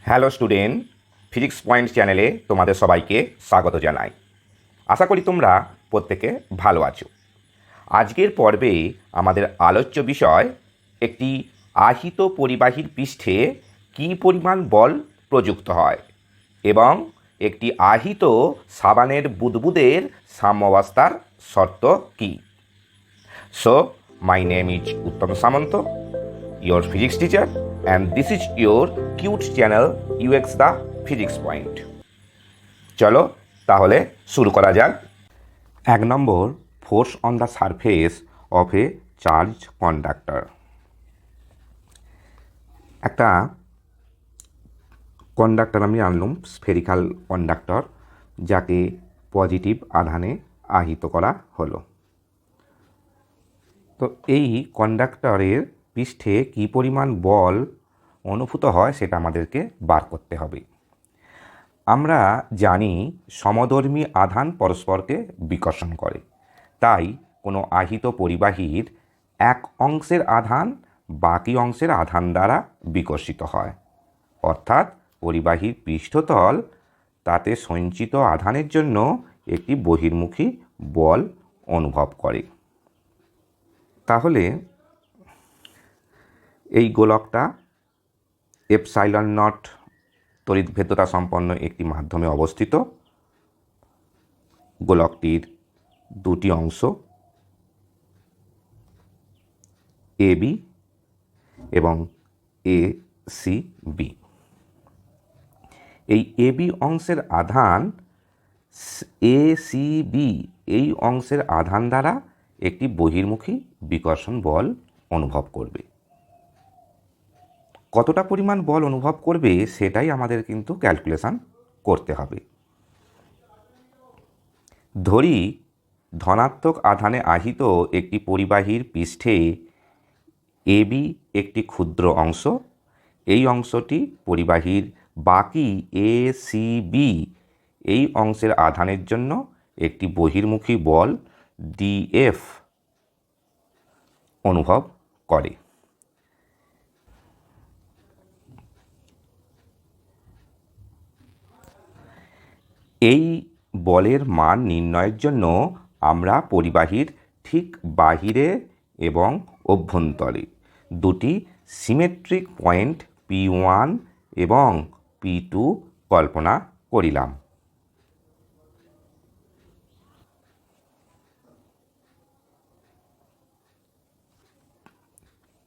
Hello student, physics point চ্যানেলে তোমাদের সবাইকে স্বাগত জানাই। আশা করি তোমরা প্রত্যেকে ভালো আছো। আজকের পর্বে আমাদের আলোচ্য বিষয় একটি আহিত পরিবাহীর পৃষ্ঠে কী পরিমাণ বল প্রযুক্ত হয় এবং একটি আহিত সাবানের বুদবুদের সাম্যাবস্থার শর্ত কী। So my name is Uttam Samanta, your physics teacher, and this is your cute channel UX the Physics Point. চলো তাহলে শুরু করা যাক। 1 নম্বর, force on the surface of a charge conductor. একটা কন্ডাক্টর আমি আনলাম, স্ফেরিক্যাল কন্ডাক্টর, যাকে পজিটিভ আধানে আহিত করা হলো। তো এই কন্ডাক্টরের পৃষ্ঠে কী পরিমাণ বল অনুভূত হয় সেটা আমাদেরকে বার করতে হবে। আমরা জানি সমধর্মী আধান পরস্পরকে বিকর্ষণ করে, তাই কোনো আহিত পরিবাহীর এক অংশের আধান বাকি অংশের আধান দ্বারা বিকর্ষিত হয়, অর্থাৎ পরিবাহীর পৃষ্ঠতল তাতে সঞ্চিত আধানের জন্য একটি বহির্মুখী বল অনুভব করে। তাহলে এই গোলকটা এপসাইলন নট তড়িৎভেদ্যতা সম্পন্ন একটি মাধ্যমে অবস্থিত। গোলকটির দুটি অংশ AB এবং ACB। এই AB অংশের আধান ACB এই অংশের আধান দ্বারা একটি বহির্মুখী বিকর্ষণ বল অনুভব করবে। কতটা পরিমাণ বল অনুভব করবে সেটাই আমাদের কিন্তু ক্যালকুলেশন করতে হবে। ধরি ধনাত্মক আধানে আহিত একটি পরিবাহীর পৃষ্ঠে AB একটি ক্ষুদ্র অংশ, এই অংশটি পরিবাহীর বাকি ACB এই অংশের আধানের জন্য একটি বহির্মুখী বল DF অনুভব করে। এই বলের মান নির্ণয়ের জন্য আমরা পরিবাহীর ঠিক বাহিরে এবং অভ্যন্তরে দুটি সিমেট্রিক পয়েন্ট P1 এবং P2 কল্পনা করিলাম।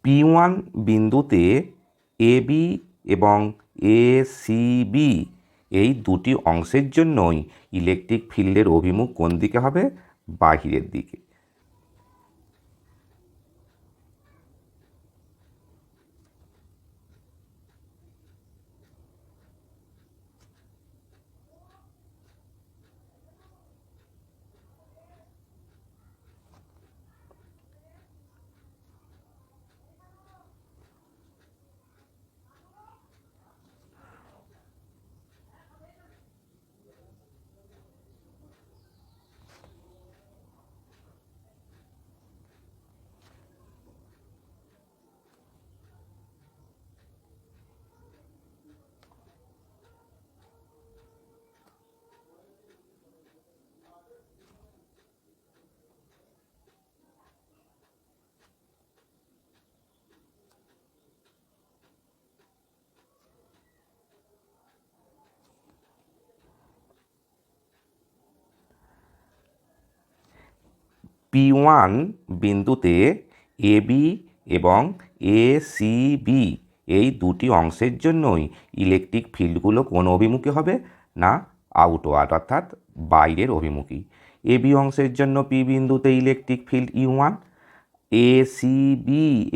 P1 বিন্দুতে AB এবং ACB এই দুটি অংশের জন্যই ইলেকট্রিক ফিল্ডের অভিমুখ কোন দিকে হবে? বাহিরের দিকে। P1 বিন্দুতে AB এবং ACB এই দুটি অংশের জন্যই ইলেকট্রিক ফিল্ডগুলো কোন অভিমুখী হবে? না, আউটওয়ার্ড, অর্থাৎ বাইরের অভিমুখী। AB অংশের জন্য P বিন্দুতে ইলেকট্রিক ফিল্ড E1, ACB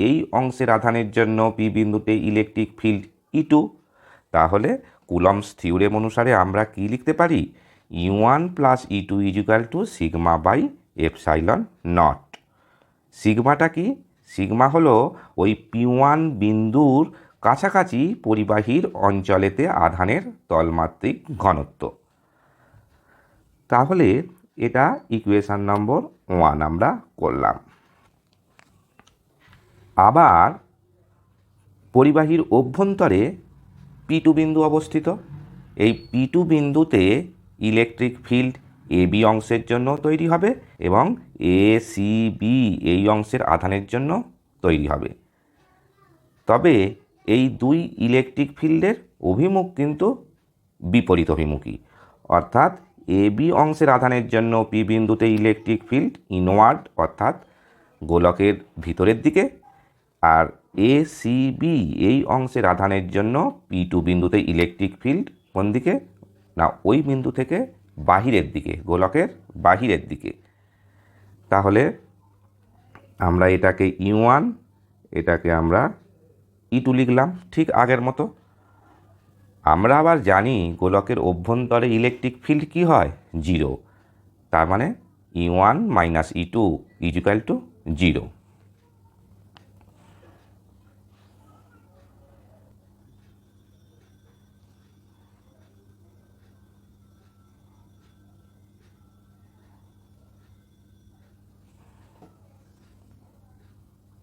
এই অংশের আধানের জন্য P বিন্দুতে ইলেকট্রিক ফিল্ড E2। তাহলে কুলম্বস থিওরেম অনুসারে আমরা কি লিখতে পারি? E1 plus E2 is equal to sigma by epsilon nought. সিগমাটা কি? সিগমা হলো ওই P1 বিন্দুর কাছাকাছি পরিবাহীর অঞ্চলেতে আধানের তলমাত্রিক ঘনত্ব। তাহলে এটা ইকুয়েশন নম্বর 1 আমরা করলাম। আবার পরিবাহীর অভ্যন্তরে P P2 বিন্দু অবস্থিত। এই P2 বিন্দুতে ইলেকট্রিক ফিল্ড AB অংশের জন্য তৈরি হবে এবং ACB এই অংশের আধানের জন্য তৈরি হবে। তবে এই দুই ইলেকট্রিক ফিল্ডের অভিমুখ কিন্তু বিপরীত অভিমুখী, অর্থাৎ AB অংশের আধানের জন্য P বিন্দুতে ইলেকট্রিক ফিল্ড ইনওয়ার্ড অর্থাৎ গোলকের ভিতরের দিকে, আর ACB এই অংশের আধানের জন্য P2 বিন্দুতে ইলেকট্রিক ফিল্ড কোন দিকে না, ওই বিন্দু থেকে বাহিরের দিকে, গোলকের বাহিরের দিকে। তাহলে আমরা এটাকে E1, এটাকে আমরা E2 লিখলাম ঠিক আগের মতো। আমরা আবার জানি গোলকের অভ্যন্তরে ইলেকট্রিক ফিল্ড কি হয়, 0। তার মানে E1 minus E2 equal two 0।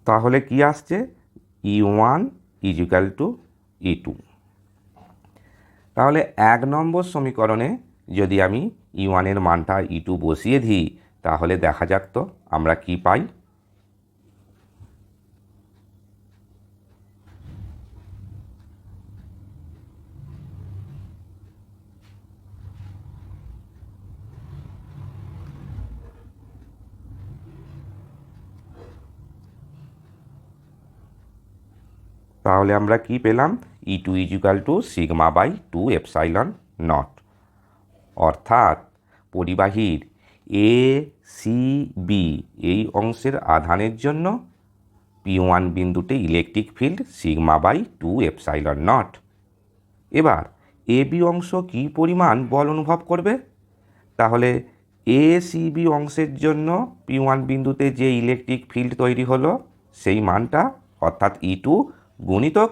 তাহলে কি আসছে, E1 ইকুয়াল টু E2। তাহলে 1 নম্বর সমীকরণে যদি আমি E1 এর মানটা E2 বসিয়ে দিই, তাহলে দেখা যাক তো আমরা কি পাই। তাহলে আমরা কি পেলাম, E2 equal to sigma by 2 epsilon naught. অর্থাৎ পরিবাহীর ACB এই অংশের আধানের জন্য P1 বিন্দুতে electric field sigma by 2 epsilon naught. এবার AB অংশ কি পরিমাণ বল অনুভব করবে, তাহলে ACB অংশের জন্য P1 বিন্দুতে যে ইলেকট্রিক ফিল্ড তৈরি হলো সেই মানটা অর্থাৎ E2 গুণিতক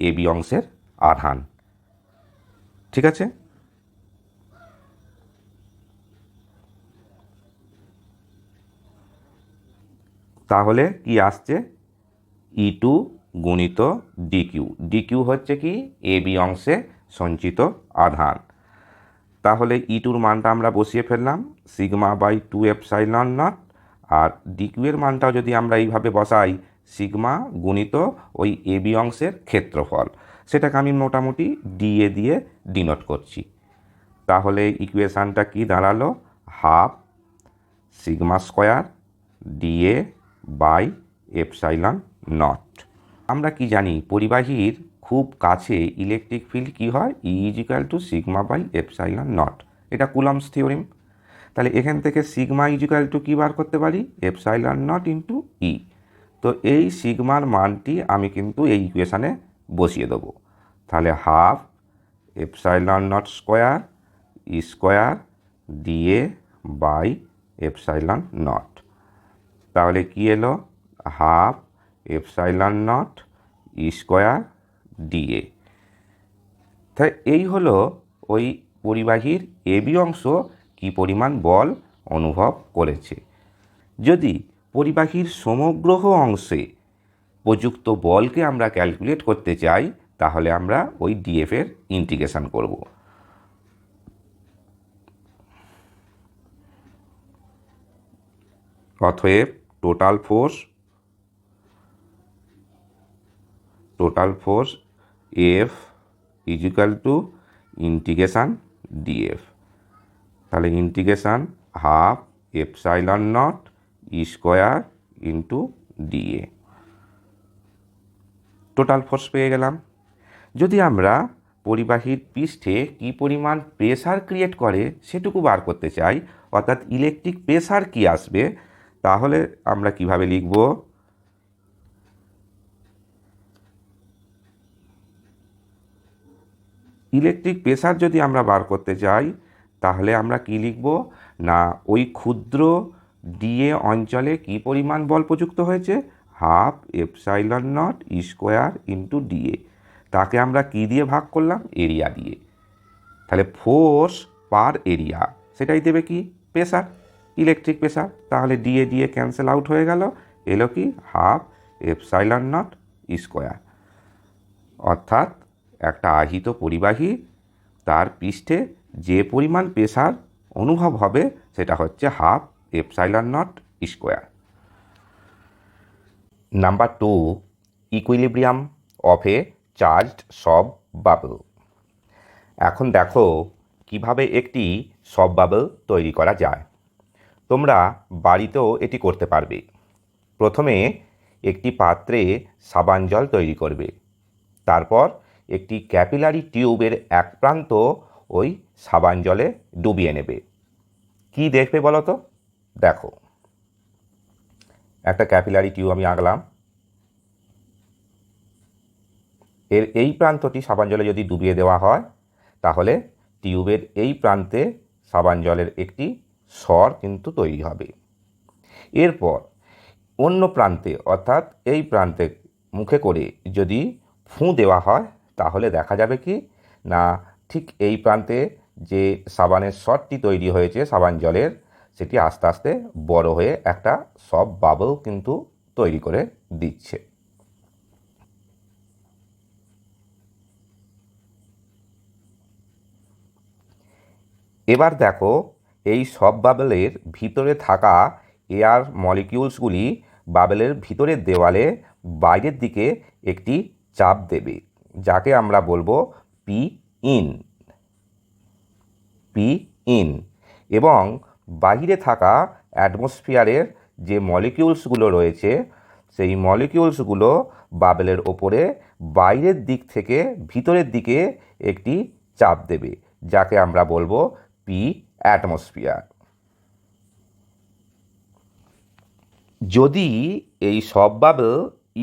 AB অংশের আধান। ঠিক আছে, তাহলে কি আসছে, E2 গুণিত DQ। DQ হচ্ছে কি AB অংশে সঞ্চিত আধান। তাহলে E2-র মানটা আমরা বসিয়ে ফেললাম সিগমা বাই 2 এপসাইলন নট, আর DQ এর মানটাও যদি আমরা এইভাবে বসাই সিগমা গুণিত ওই AB অংশের ক্ষেত্রফল, সেটাকে আমি মোটামুটি DA দিয়ে ডিনোট করছি। তাহলে ইকুয়েশানটা কি দাঁড়ালো, half sigma square DA by epsilon naught. আমরা কি জানি পরিবাহীর খুব কাছে ইলেকট্রিক ফিল্ড কি হয়, E equal to sigma by epsilon naught. এটা কুলম্বস থিওরেম। তাহলে এখান থেকে সিগমা ইকুয়াল টু কী বার করতে পারি, এপসাইলন নট ইন্টু E। তো এই সিগমার মানটি আমি কিন্তু এই ইকুয়েশানে বসিয়ে দেবো। তাহলে half epsilon naught square E square DA by epsilon naught. তাহলে কি এলো, half epsilon naught E square DA। তাই এই হলো ওই পরিবাহীর AB অংশ কি পরিমাণ বল অনুভব করেছে। যদি পরিবাহীর সমগ্র অংশে প্রযুক্ত বলকে আমরা ক্যালকুলেট করতে চাই, তাহলে আমরা ওই DF এর ইন্টিগ্রেশন করব। অতএব total force F equal to integration DF। তাহলে integration half epsilon naught E square into DA। Total force পেয়ে গেলাম। যদি আমরা পরিবাহীর পৃষ্ঠে কী পরিমাণ প্রেসার ক্রিয়েট করে সেটুকু বার করতে চাই, অর্থাৎ ইলেকট্রিক প্রেসার কি আসবে, তাহলে আমরা কিভাবে লিখব, ইলেকট্রিক প্রেসার যদি আমরা বার করতে চাই তাহলে আমরা কি লিখব না, ওই ক্ষুদ্র DA অঞ্চলে কি পরিমাণ বল প্রযুক্ত হয়েছে, half epsilon naught E square into DA। তাকে আমরা কি দিয়ে ভাগ করলাম, এরিয়া দিয়ে। তাহলে ফোর্স পার এরিয়া সেটাই দেবে কি, প্রেসার, ইলেকট্রিক প্রেসার। তাহলে DA ক্যান্সেল আউট হয়ে গেল, এলো কি half epsilon naught E square. অর্থাৎ একটা আহিত পরিবাহী, তার পৃষ্ঠে যে পরিমাণ প্রেসার অনুভব হবে সেটা হচ্ছে half epsilon naught square. Number 2, equilibrium of A charged সব বাবল। এখন দেখো কিভাবে একটি সব বাবল তৈরি করা যায়। তোমরা বাড়িতেও এটি করতে পারবে। প্রথমে একটি পাত্রে সাবান জল তৈরি করবে, তারপর একটি ক্যাপিলারি টিউবের এক প্রান্ত ওই সাবান জলে ডুবিয়ে নেবে। কি দেখবে বলো তো? দেখো, একটা ক্যাপিলারি টিউব আমি আঁকলাম। এর এই প্রান্তটি সাবান জলে যদি ডুবিয়ে দেওয়া হয় তাহলে টিউবের এই প্রান্তে সাবান জলের একটি স্বর কিন্তু তৈরি হবে। এরপর অন্য প্রান্তে অর্থাৎ এই প্রান্তে মুখে করে যদি ফুঁ দেওয়া হয় তাহলে দেখা যাবে কি না, ঠিক এই প্রান্তে যে সাবানের স্বরটি তৈরি হয়েছে সাবান জলের, সেটি আস্তে আস্তে বড় হয়ে একটা সব বাবল কিন্তু তৈরি করে দিচ্ছে। এবার দেখো, এই সব বাবলের ভিতরে থাকা এয়ার মলিকিউলসগুলি বাবলের ভিতরের দেওয়ালে বাইরের দিকে একটি চাপ দেবে, যাকে আমরা বলবো পি ইন। এবং বাহিরে থাকা অ্যাটমসফিয়ারের যে মলিকিউলসগুলো রয়েছে সেই মলিকিউলসগুলো বাবলের ওপরে বাইরের দিক থেকে ভিতরের দিকে একটি চাপ দেবে, যাকে আমরা বলবো পি অ্যাটমসফিয়ার। যদি এই সব বাবল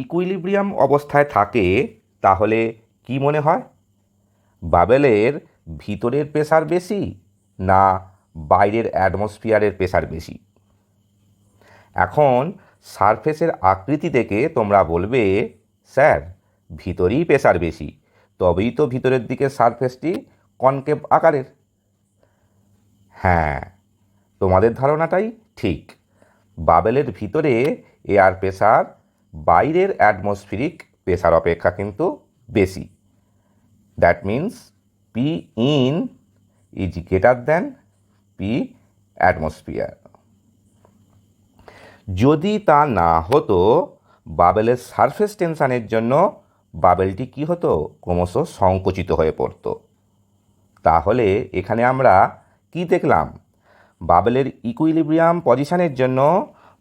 ইকুইলিব্রিয়াম অবস্থায় থাকে তাহলে কি মনে হয়? বাবলের ভিতরের প্রেসার বেশি না বাইরের অ্যাটমসফিয়ারের প্রেসার বেশি? এখন সারফেসের আকৃতি দেখে তোমরা বলবে, স্যার ভিতরেই প্রেসার বেশি, তবেই তো ভিতরের দিকে সারফেসটি কনকেভ আকারের। হ্যাঁ, তোমাদের ধারণাটাই ঠিক। বাবলের ভিতরে এয়ার প্রেসার বাইরের অ্যাটমসফিরিক প্রেসার অপেক্ষা কিন্তু বেশি। That means P in is greater than P atmosphere. যদি তা না হতো, বাবলের সারফেস টেনশানের জন্য বাবলটি কী হতো? ক্রমশ সংকুচিত হয়ে পড়তো। তাহলে এখানে আমরা কি দেখলাম? বাবলের ইকুইলিব্রিয়াম পজিশনের জন্য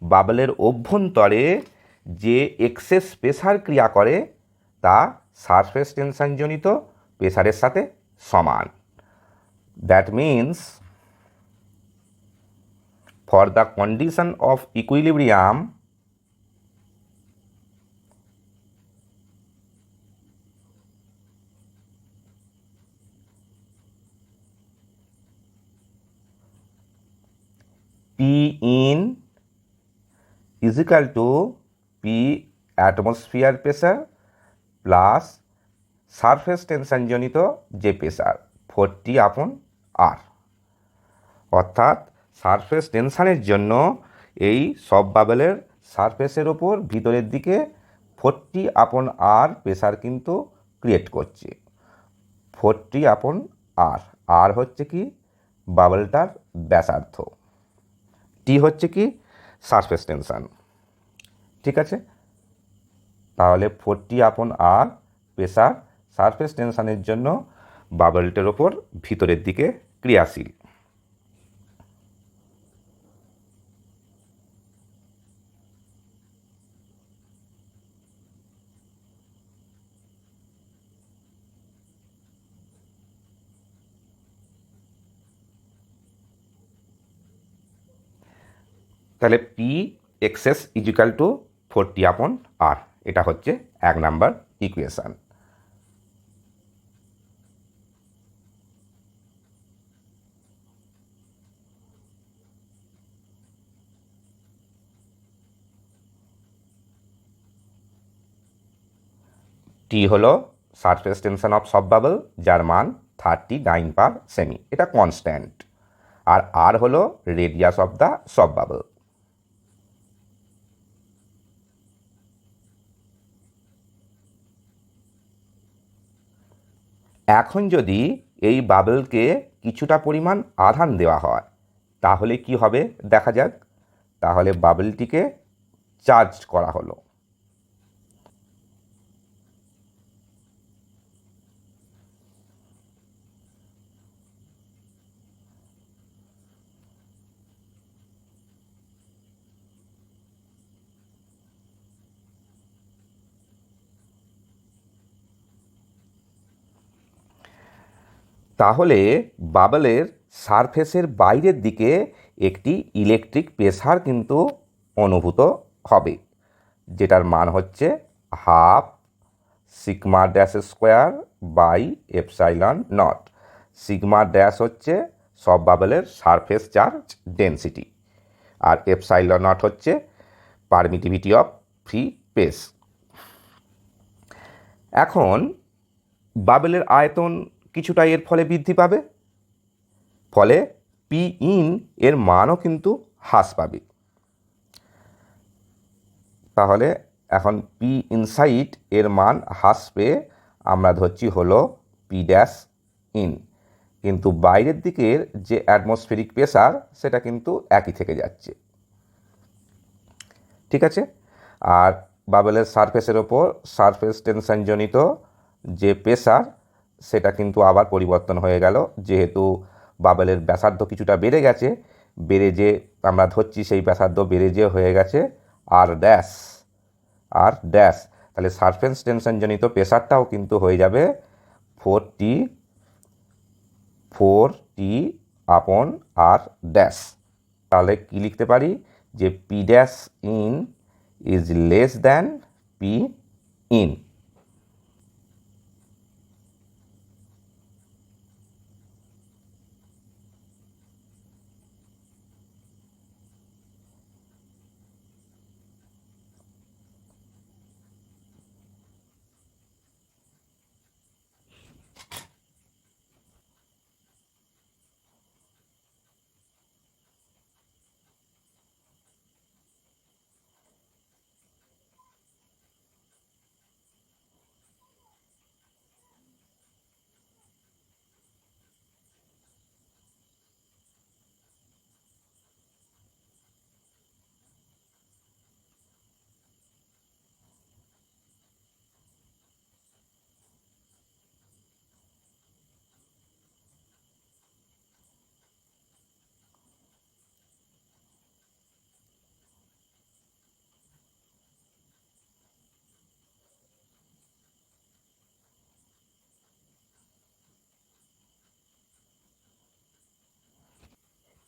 বাবলের অভ্যন্তরে যে এক্সেস প্রেসার ক্রিয়া করে তা সারফেস টেনশনজনিত প্রেসারের সাথে সমান। That means for the condition of equilibrium, P in is equal to P atmosphere pressure plus surface tension জনিত যে প্রেসার 40/R। অর্থাৎ সারফেস টেনশানের জন্য এই সব বাবলের সারফেসের ওপর ভিতরের দিকে 40/R প্রেসার কিন্তু ক্রিয়েট করছে। 40/R, আর হচ্ছে কি বাবলটার ব্যাসার্ধ, টি হচ্ছে কি সারফেস টেনশান। ঠিক আছে, তাহলে 40/R প্রেসার সারফেস টেনশানের জন্য বাবলটার ওপর ভিতরের দিকে ক্রিয়াশীল। তাহলে P XS is equal to 40/R, এটা হচ্ছে 1 নাম্বার ইকুয়েশান। টি হলো surface tension of soap bubble, যার মান 39/সেমি, এটা কনস্ট্যান্ট। আর আর হলো radius of the soap bubble. এখন যদি এই বাবলকে কিছুটা পরিমাণ আধান দেওয়া হয় তাহলে কি হবে দেখা যাক। তাহলে বাবলটিকে চার্জ করা হলো। তাহলে বাবলের সারফেসের বাইরের দিকে একটি ইলেকট্রিক প্রেসার কিন্তু অনুভূত হবে, যেটার মান হচ্ছে half sigma dash square by epsilon nought. Sigma dash হচ্ছে সব বাবলের সারফেস চার্জ ডেনসিটি, আর এপসাইলন নট হচ্ছে পারমিটিভিটি অফ ফ্রি স্পেস। এখন বাবলের আয়তন কিছুটা এর ফলে বৃদ্ধি পাবে, ফলে পি ইন এর মানও কিন্তু হ্রাস পাবে। তাহলে এখন পি ইনসাইড এর মান হ্রাস পেয়ে আমরা ধরছি হলো পি ড্যাশ ইন, কিন্তু বাইরের দিকের যে অ্যাটমসফেরিক প্রেসার সেটা কিন্তু একই থেকে যাচ্ছে। ঠিক আছে, আর বাবলের সারফেসের ওপর সারফেস টেনশনজনিত যে প্রেসার সেটা কিন্তু আবার পরিবর্তন হয়ে গেল, যেহেতু বাবলের ব্যাসার্ধ কিছুটা বেড়ে গেছে, বেড়ে যে আমরা ধরছি সেই ব্যাসার্ধ বেড়ে যে হয়ে গেছে আর ড্যাশ। তাহলে সারফেস টেনশনজনিত প্রেসারটাও কিন্তু হয়ে যাবে 4T আপন আর ড্যাশ। তাহলে কি লিখতে পারি যে P dash in is less than P in.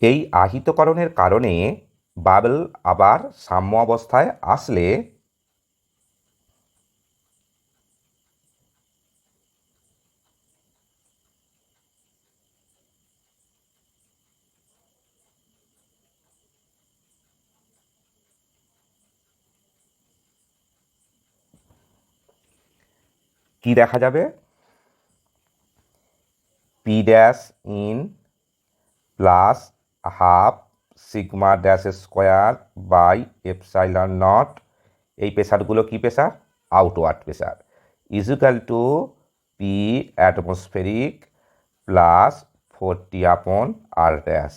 এই আহিতকরণের কারণে বাবল আবার সাম্য অবস্থায় আসলে কি দেখা যাবে, P dash in plus half sigma dash square by epsilon naught, এই প্রেসারগুলো কি pressure, outward pressure, equal to P atmospheric plus 4T upon R dash.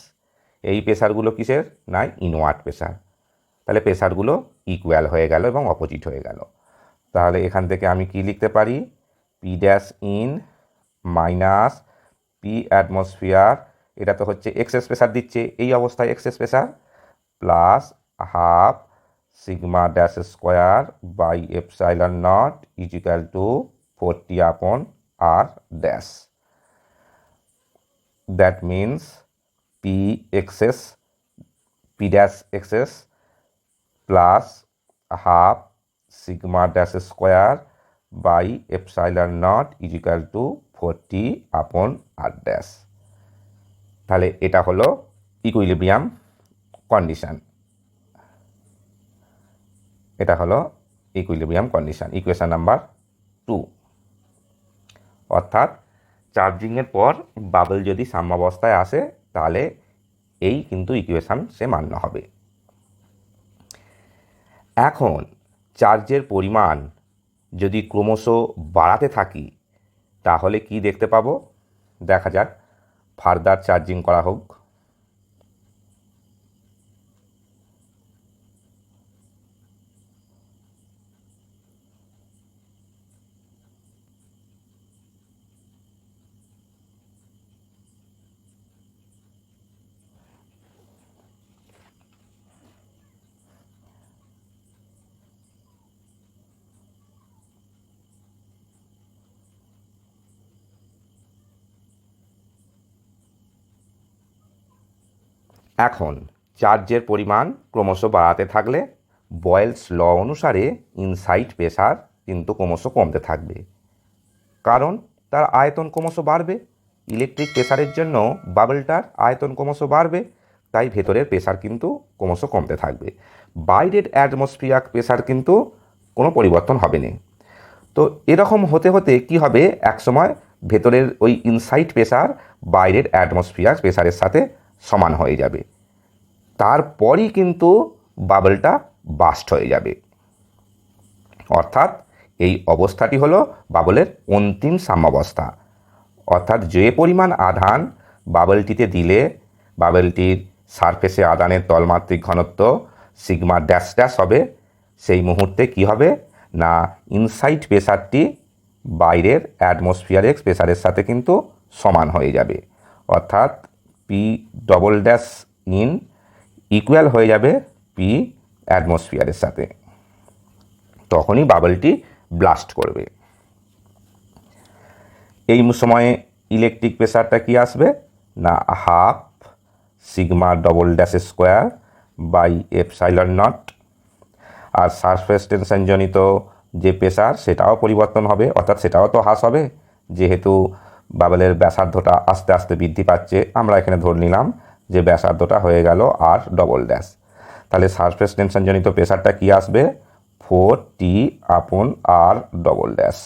এই প্রেসারগুলো কিসের না ইনওয়ার্ড প্রেসার। তাহলে প্রেসারগুলো ইকুয়াল হয়ে গেল এবং অপোজিট হয়ে গেল। তাহলে এখান থেকে আমি কি লিখতে পারি, P dash in minus P atmosphere, এটা তো হচ্ছে এক্সেস প্রেসার দিচ্ছে, এই অবস্থায় excess pressure, plus half sigma dash square by epsilon not is equal to 4T upon R dash. That means P dash excess plus half sigma dash square by epsilon not is equal to 4T upon R dash. তাহলে এটা হলো equilibrium condition, এটা হলো equilibrium condition, equation number 2। অর্থাৎ চার্জিংয়ের পর bubble যদি সাম্যাবস্থায় আসে তাহলে এই কিন্তু ইকুয়েশন সে মান্য হবে। এখন চার্জের পরিমাণ যদি ক্রমশ বাড়াতে থাকি তাহলে কি দেখতে পাবো দেখা যাক। ফার্দার চার্জিং করা হোক। এখন চার্জের পরিমাণ ক্রমশ বাড়াতে থাকলে বয়েলস ল অনুসারে ইনসাইড প্রেসার কিন্তু ক্রমশ কমতে থাকবে, কারণ তার আয়তন ক্রমশ বাড়বে। ইলেকট্রিক প্রেসারের জন্য বাবলটার আয়তন ক্রমশ বাড়বে, তাই ভেতরের প্রেসার কিন্তু ক্রমশ কমতে থাকবে। বাইরের অ্যাটমসফিয়ার প্রেসার কিন্তু কোনো পরিবর্তন হবে না। তো এরকম হতে হতে কি হবে, একসময় ভেতরের ওই ইনসাইড প্রেসার বাইরের অ্যাটমসফিয়ার প্রেসারের সাথে সমান হয়ে যাবে, তারপরই কিন্তু বাবলটা বাস্ট হয়ে যাবে। অর্থাৎ এই অবস্থাটি হলো বাবলের অন্তিম সাম্যাবস্থা। অর্থাৎ যে পরিমাণ আধান বাবলটিতে দিলে বাবলটির সারফেসে আধানের তলমাত্রিক ঘনত্ব সিগমা ড্যাশ ড্যাশ হবে, সেই মুহূর্তে কি হবে না ইনসাইড প্রেসারটি বাইরের অ্যাটমসফিয়ারের প্রেসারের সাথে কিন্তু সমান হয়ে যাবে। অর্থাৎ P double dash in equal হয়ে যাবে পি অ্যাটমসফিয়ারের সাথে, তখনই বাবলটি ব্লাস্ট করবে। এই সময়ে ইলেকট্রিক প্রেসারটা কি আসবে না half sigma double dash square by epsilon naught. আর সারফেস টেনশন জনিত যে প্রেসার সেটাও পরিবর্তন হবে, অর্থাৎ সেটাও তো হ্রাস হবে, যেহেতু বাবলের ব্যাসার্ধটা আস্তে আস্তে বৃদ্ধি পাচ্ছে। আমরা এখানে ধরে নিলাম যে ব্যাসার্ধটা হয়ে গেল আর ডবল ড্যাশ, তাহলে সারফেস টেনশন জনিত প্রেসারটা কি আসবে 4T/R ডবল ড্যাশ।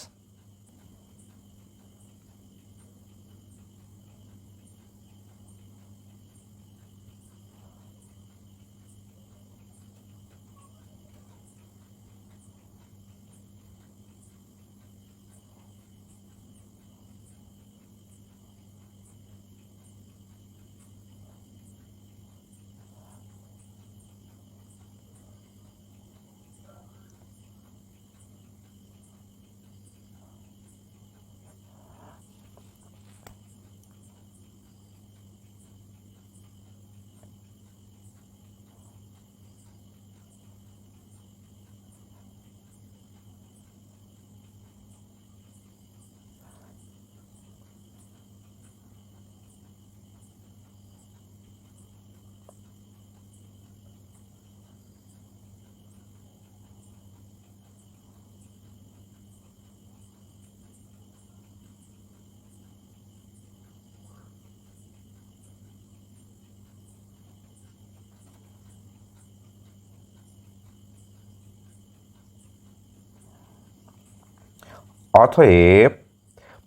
অতএব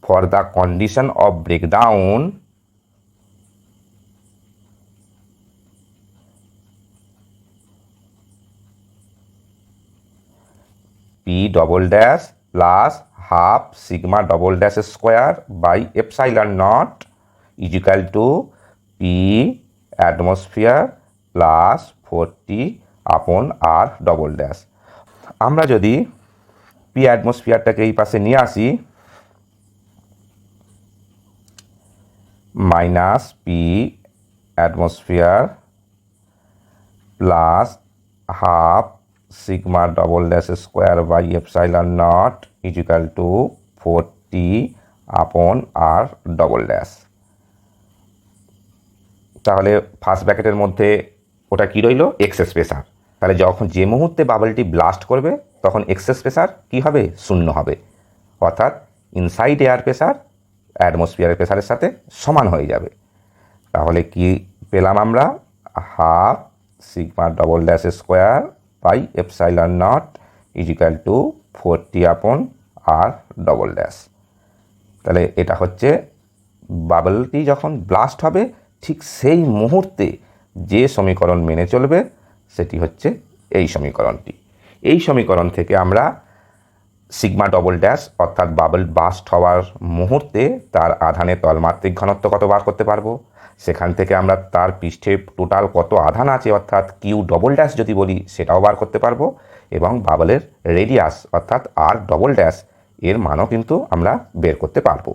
for the condition of breakdown P double dash plus half sigma double dash square by epsilon not is equal to P atmosphere plus 40/R double dash. আমরা যদি P অ্যাটমসফিয়ারটাকে এই পাশে নিয়ে আসি, minus P atmosphere plus half sigma double dash square by epsilon not is equal to 40/R double dash. তাহলে first ব্র্যাকেটের মধ্যে ওটা কি রইল এক্সেস প্রেসার। তাহলে যখন যে মুহূর্তে বাবলটি ব্লাস্ট করবে তখন এক্সেস প্রেসার কি হবে শূন্য হবে, অর্থাৎ ইনসাইড এয়ার প্রেসার অ্যাটমসফিয়ারের প্রেসারের সাথে সমান হয়ে যাবে। তাহলে কি পেলাম আমরা half sigma double dash square by epsilon not is equal to 40/R double dash. তাহলে এটা হচ্ছে বাবলটি যখন ব্লাস্ট হবে ঠিক সেই মুহূর্তে যে সমীকরণ মেনে চলবে সেটি হচ্ছে এই সমীকরণটি। এই সমীকরণ থেকে আমরা সিগমা ডবল ড্যাশ অর্থাৎ বাবল বাস্ট হওয়ার মুহূর্তে তার আধানের তলমাত্রিক ঘনত্ব কত বার করতে পারবো। সেখান থেকে আমরা তার পৃষ্ঠে টোটাল কত আধান আছে অর্থাৎ কিউ ডবল ড্যাশ যদি বলি সেটাও বার করতে পারবো, এবং বাবলের রেডিয়াস অর্থাৎ আর ডবল ড্যাশ এর মানও কিন্তু আমরা বের করতে পারবো।